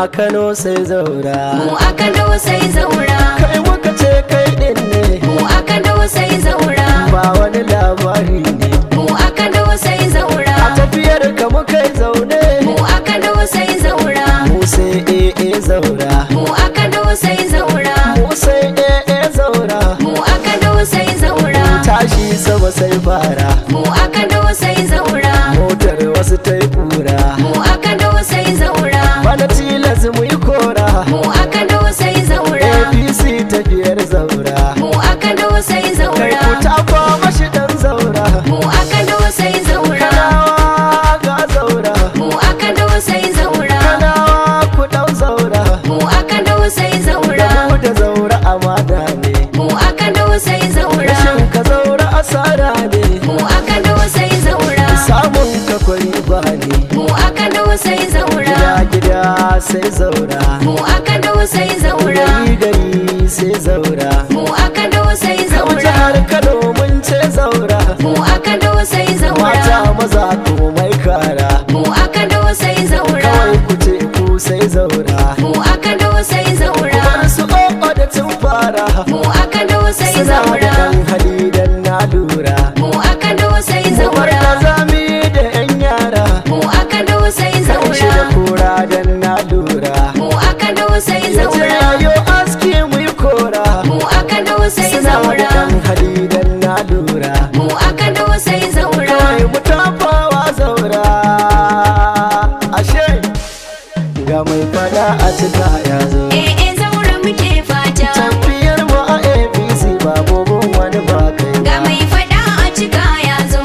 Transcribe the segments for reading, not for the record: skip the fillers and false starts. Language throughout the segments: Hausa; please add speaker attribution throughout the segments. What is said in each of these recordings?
Speaker 1: a Kano sai zaura,
Speaker 2: mu a Kano sai zaura,
Speaker 1: kai muka ce kai din ne,
Speaker 2: mu a Kano sai zaura,
Speaker 1: ba wani labari ne,
Speaker 2: mu a Kano sai zaura,
Speaker 1: a tafiyar ka muka yi zaune,
Speaker 2: mu a Kano sai zaura,
Speaker 1: mu sai zaura,
Speaker 2: mu a Kano sai zaura,
Speaker 1: mu sai zaura,
Speaker 2: mu a Kano sai zaura,
Speaker 1: tashi sama sai fara,
Speaker 2: mu a Kano sai zaura,
Speaker 1: motar wasu ta yi kura,
Speaker 2: mu a Kano sai zaura,
Speaker 1: bana tilas mu yi kora,
Speaker 2: mu a Kano sai zaura,
Speaker 1: APC tafiyar zaura,
Speaker 2: mu a Kano sai
Speaker 1: kai
Speaker 2: zaura,
Speaker 1: ku tafa mashi dan zaura,
Speaker 2: mu a Kano sai zaura,
Speaker 1: Kanawa ga zaura,
Speaker 2: mu a Kano sai zaura,
Speaker 1: Kanawa ku dau zaura,
Speaker 2: mu a Kano sai zaura,
Speaker 1: mu da zaura amana ne,
Speaker 2: mu a Kano sai zaura,
Speaker 1: rashin ka zaura asara ne,
Speaker 2: mu a Kano sai zaura,
Speaker 1: samun ka kwari ba ne,
Speaker 2: mu a Kano sai zaura,
Speaker 1: gida sai zaura,
Speaker 2: mu a Kano sai zaura,
Speaker 1: gari sai zaura,
Speaker 2: mu a Kano sai
Speaker 1: kama
Speaker 2: zaura,
Speaker 1: jihar Kano mun ce zaura,
Speaker 2: mu a Kano sai zaura,
Speaker 1: mata maza ko mai kara,
Speaker 2: mu a Kano sai zaura,
Speaker 1: kawai ku ce ku sai zaura,
Speaker 2: mu a Kano sai zaura,
Speaker 1: bar su o'o da tun fara,
Speaker 2: mu a Kano sai
Speaker 1: suna da
Speaker 2: zaura,
Speaker 1: ɗan hali dan na lura,
Speaker 2: mu a Kano sai
Speaker 1: bar
Speaker 2: zaura,
Speaker 1: da zami da yan yara,
Speaker 2: mu a Kano sai
Speaker 1: kan shi da
Speaker 2: zaura,
Speaker 1: kura dan na lura,
Speaker 2: mu a Kano sai
Speaker 1: yace
Speaker 2: zaura,
Speaker 1: yayo aski mu yi kora,
Speaker 2: mu a Kano sai
Speaker 1: suna da
Speaker 2: zaura,
Speaker 1: ɗan hali dan na lura,
Speaker 2: mu a Kano sai zaura,
Speaker 1: kawai mu tafawa zaura, ashe ga mai fada a cika ya zo,
Speaker 2: zaura muke fata,
Speaker 1: tafiyar mu a APC ba bobon wani ba kai
Speaker 2: ga
Speaker 1: ba,
Speaker 2: mai fada a cika ya zo,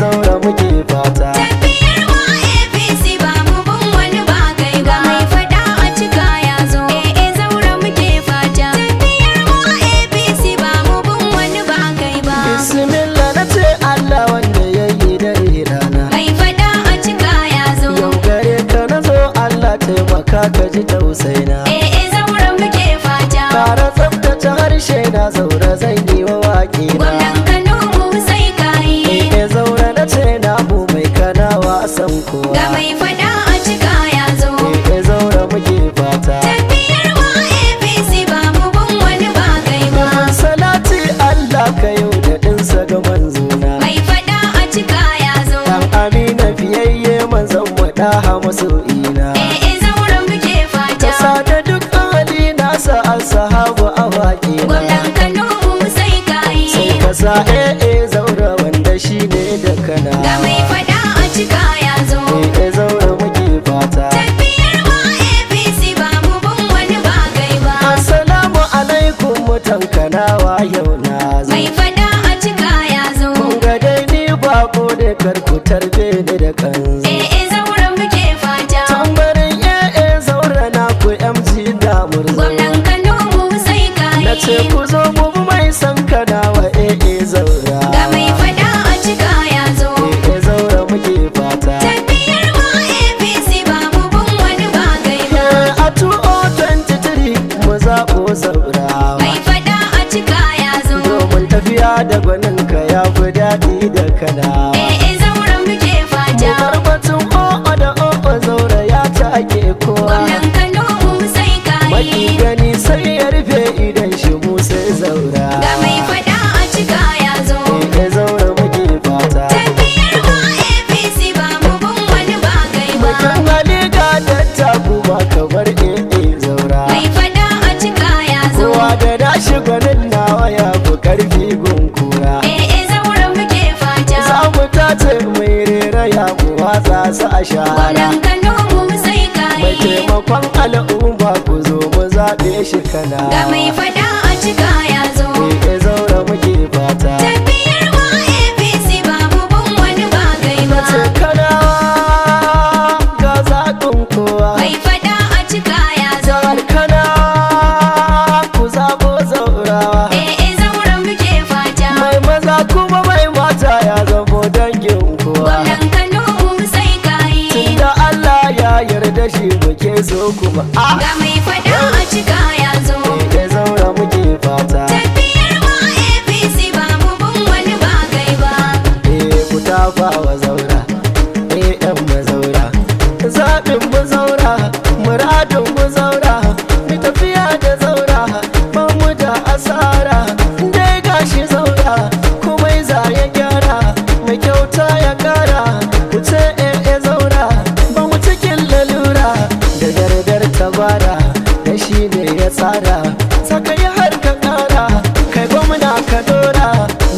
Speaker 1: zaura muke fata,
Speaker 2: tafiyar mu a APC ba mu bin wani ba kai ba, ga mai fada a cika ya zo, zaura muke fata, tafiyar mu a APC ba mu bin wani ba kai ba,
Speaker 1: bismillah na ce Allah wanda ya yi dare rana,
Speaker 2: mai fada a cika ya zo,
Speaker 1: yau gare ka na zo Allah taimaka ka ji tausaina,
Speaker 2: zaura muke fata,
Speaker 1: kara tsaftace harshe na zaura zan yi wa waƙi na,
Speaker 2: gwamnan Kano mu sai kayi,
Speaker 1: zaura na ce na mu mai kanawa san kowa,
Speaker 2: ga mai fada a cika ya zo,
Speaker 1: zaura muke fata,
Speaker 2: tafiyar mu a APC ba mu bin wani ba kai ba,
Speaker 1: salati Allah ka yau da ɗinsa ga manzona,
Speaker 2: mai fada a cika ya zo,
Speaker 1: dan amina fiyayye manzon mu ɗaha masoyina,
Speaker 2: zaura muke fata,
Speaker 1: kasa da duk hali nasa al-sahabu a waƙina,
Speaker 2: gwamnan Kano mu sai kayi,
Speaker 1: sai kasa zaura wanda shi ne da kana,
Speaker 2: ga mai fada a cika ya zo,
Speaker 1: zaura muke fata,
Speaker 2: tafiyar mu a APC ba mu bin wani ba kai ba,
Speaker 1: assalamu alaikum mutan kanawa yau na zo,
Speaker 2: mai fada a cika ya zo,
Speaker 1: kun ga dai ni bako da karku tarbe ni da kanzu,
Speaker 2: zaura muke fata,
Speaker 1: tambarin zaura na ku MG da murzo,
Speaker 2: gwamnan Kano mu sai kayi,
Speaker 1: na ce ku zo mu bi mai san kanawa zaura,
Speaker 2: ga mai fada a cika ya zo,
Speaker 1: zaura muke fata,
Speaker 2: tafiyar mu a APC ba mu bin wani ba kai ba,
Speaker 1: a 2023 mu zaɓo zaura,
Speaker 2: mai fada a cika ya zo,
Speaker 1: domin tafiya da gwanin ka ya fi daɗi da kanawa,
Speaker 2: zaura muke fata,
Speaker 1: batun o'o da o'o zaura ya take kowa,
Speaker 2: gwamnan Kano mu sai
Speaker 1: maki
Speaker 2: kayi,
Speaker 1: gani sai ya rufe idan shi mu sai zaura,
Speaker 2: ga mai fada a cika ya zo,
Speaker 1: zaura muke fata,
Speaker 2: tafiyar mu a APC ba mu bin wani ba kai ba,
Speaker 1: mutum hali ga dattaku ba kamar zaura,
Speaker 2: mai fada a cika ya zo,
Speaker 1: kowa da dashi gwanin nawa ya fi karfi gunkura,
Speaker 2: zaura muke fata,
Speaker 1: za mu tace mai rera ya mu watsa su a shara,
Speaker 2: gwamnan Kano mu sai
Speaker 1: mai
Speaker 2: kayi,
Speaker 1: taimakon al'umma ku zo mu zaɓe shi kana,
Speaker 2: ga mai fada a cika ya zo,
Speaker 1: zaura muke fata,
Speaker 2: tafiyar mu a APC ba mu bin wani ba kai ba,
Speaker 1: ce kana ga zaɓin kowa,
Speaker 2: mai fada a cika ya zo,
Speaker 1: jihar kana ku zaɓo zaurawa,
Speaker 2: zaura muke fata,
Speaker 1: mai maza kuma mai mata ya zamo dangin kowa,
Speaker 2: gwamnan Kano mu sai kayi,
Speaker 1: tunda Allah ya yarda shi muke so kuma
Speaker 2: ga mai fada a cika ya zo,
Speaker 1: zaura muke fata,
Speaker 2: tafiyar mu a APC ba mu bin wani ba kai ba,
Speaker 1: ku tafa wa zaura yan mazaura, zaɓin mu zaura muradin mu fara da shi ne ya tsara saka yi har ka kara kai gwamna ka dora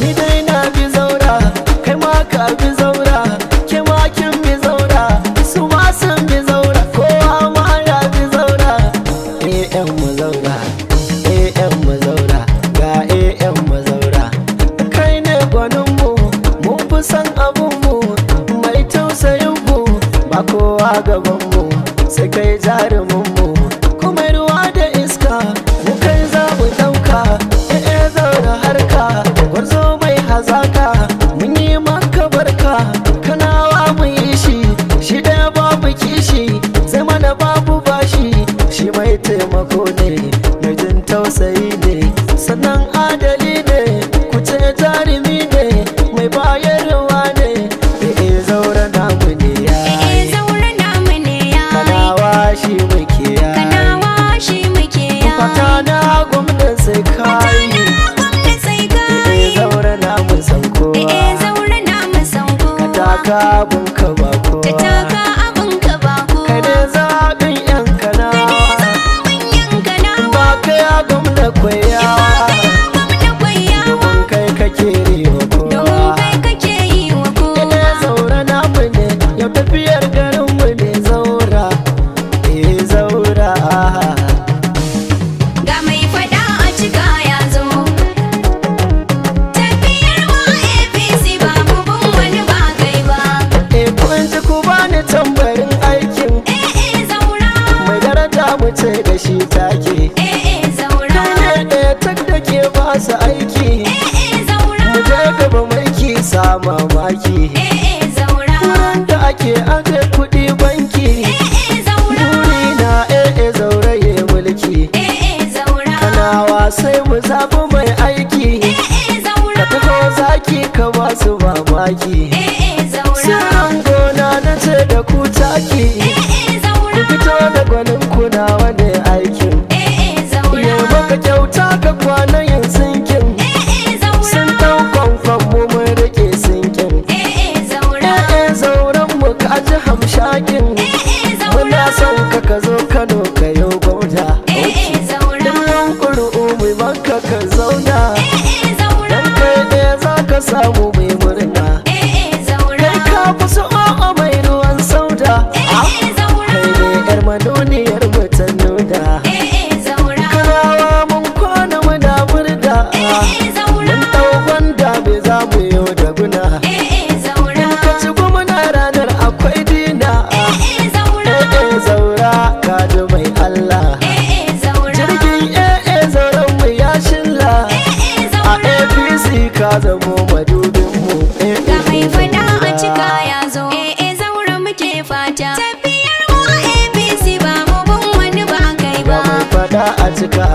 Speaker 1: ni dai na bi zaura kai ma ka bi zaura ke ma kin bi zaura su ma sun bi zaura kowa ma ya bi zaura mu zaura mu zaura ga mu zaura kai ne gwaninmu mun fi san abunmu mai tausayinmu ba kowa gabanmu sai kai jaruminmu kuma ruwa da iska mu kai za mu ɗauka zaura harka gwarzo mai hazaka mun yi maka barka kanawa mu yi shi ɗaya babu kishi sai mana babu bashi shi mai taimako ne mai jin tausayi ne sannan adali ne kuce jarumi ne mai bayarwa ne zaura namu ne ya
Speaker 2: zaura namu ne ya
Speaker 1: kanawa shi muke ya fata na gwamnan sai kai zaura namu san kowa ka taka abun ka ba kowa kai ne zaɓin yan kanawa ba kai a gwamna kwaya domin kai kake riwa kowa zaura namu ne yau tafiyar garinmu ne zaura zaura
Speaker 2: Ga mai fada a cika ya zo, tafiyar mu APC ba mu bin wani ba kai ba.
Speaker 1: kun ji ku bani tambarin aikin
Speaker 2: Zaura,
Speaker 1: mai daraja mu ce da shi take
Speaker 2: Zaura,
Speaker 1: kai ne ɗaya tak da ke ba su aiki
Speaker 2: Zaura,
Speaker 1: mu je gaba mulki sa mamaki
Speaker 2: Zaura,
Speaker 1: wurin da ake aje kuɗi banki
Speaker 2: Zaura,
Speaker 1: buri na zauraye mulki
Speaker 2: Zaura,
Speaker 1: kanawa sai mu zaɓi mai aiki
Speaker 2: Zaura,
Speaker 1: ka taho zaki ka ba su mamaki
Speaker 2: Zaura,
Speaker 1: sirrin gona na ce da ku taki ku fito da gwanin kuna wani aikin yau maka kyauta ka kwana yin sinkin sun ɗau kwamfan mu mun rike sinkin zauren mu ka ji hamshakin muna son ka zo Kano ka yau gwamna ɗin ƙuri'u mai maka ka zauna dan kai ne za ka samu mai murna kai ka fi su a'a mai ruwan sauda kai ne yar manoniyar mutan nuda kanawa mun kwana muna murda mun ɗau gwanda me za mu yau da guna in ka ci gwamna ranar akwai dina zaura ka ji mai Allah jirgin zauren mu ya shilla a APC ka zamo madubinmu
Speaker 2: Ga mai fada a cika ya zo, zaura muke fata. Tafiyar mu APC ba mu bin wani ba kai
Speaker 1: ga
Speaker 2: ba.
Speaker 1: mai fada a cika